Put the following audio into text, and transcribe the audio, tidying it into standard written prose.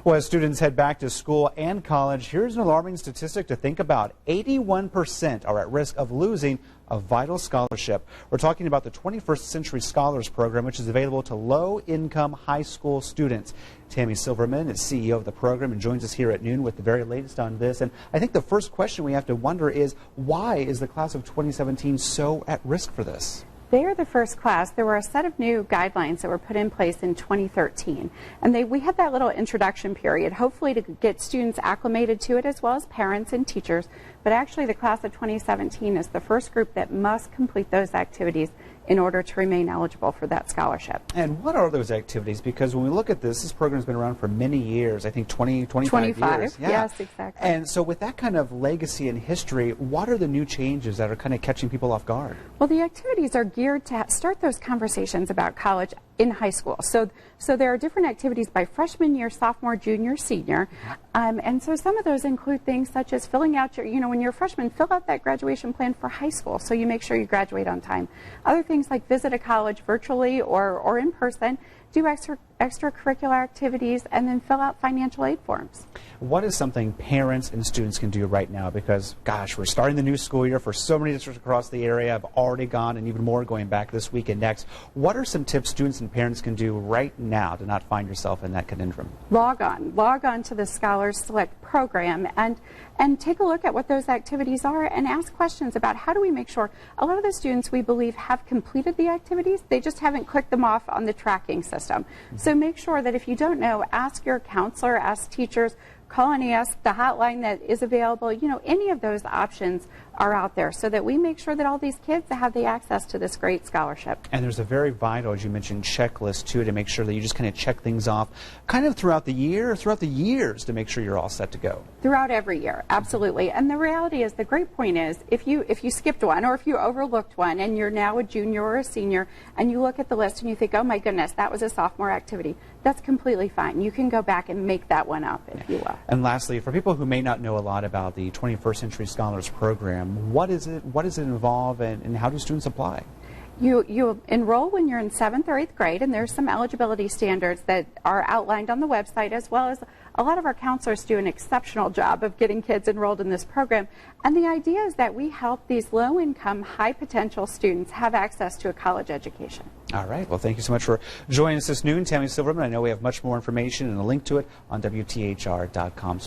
Well, as students head back to school and college, here's an alarming statistic to think about. 81% are at risk of losing a vital scholarship. We're talking about the 21st Century Scholars Program, which is available to low-income high school students. Tammy Silverman is CEO of the program and joins us here at noon with the very latest on this. And I think the first question we have to wonder is, why is the class of 2017 so at risk for this? They are the first class. There were a set of new guidelines that were put in place in 2013. And we had that little introduction period, hopefully to get students acclimated to it, as well as parents and teachers. But actually, the class of 2017 is the first group that must complete those activities in order to remain eligible for that scholarship. And what are those activities? Because when we look at this program has been around for many years, I think 25 years. Yeah. Yes, exactly. And so with that kind of legacy and history, what are the new changes that are kind of catching people off guard? Well, the activities are geared to start those conversations about college in high school. So there are different activities by freshman year, sophomore, junior, senior. And so some of those include things such as filling out when you're a freshman, fill out that graduation plan for high school so you make sure you graduate on time. Other things like visit a college virtually or in person, do extracurricular activities, and then fill out financial aid forms. What is something parents and students can do right now? Because, gosh, we're starting the new school year for so many districts across the area. Have already gone, and even more going back this week and next. What are some tips students and parents can do right now to not find yourself in that conundrum? Log on to the Scholars Select program and take a look at what those activities are and ask questions about how do we make sure. A lot of the students, we believe, have completed the activities. They just haven't clicked them off on the tracking system. So make sure that if you don't know, ask your counselor, ask teachers, call and ask the hotline that is available. Any of those options are out there so that we make sure that all these kids have the access to this great scholarship. And there's a very vital, as you mentioned, checklist too, to make sure that you just kind of check things off kind of throughout the year, throughout the years, to make sure you're all set to go. Throughout every year, absolutely. And the reality is, the great point is, if you skipped one or if you overlooked one and you're now a junior or a senior and you look at the list and you think, oh my goodness, that was a sophomore activity, that's completely fine. You can go back and make that one up, if you will. And lastly, for people who may not know a lot about the 21st Century Scholars Program, what does it involve, and how do students apply? You enroll when you're in 7th or 8th grade, and there's some eligibility standards that are outlined on the website, as well as a lot of our counselors do an exceptional job of getting kids enrolled in this program. And the idea is that we help these low-income, high-potential students have access to a college education. All right. Well, thank you so much for joining us this noon, Tammy Silverman. I know we have much more information and a link to it on WTHR.com.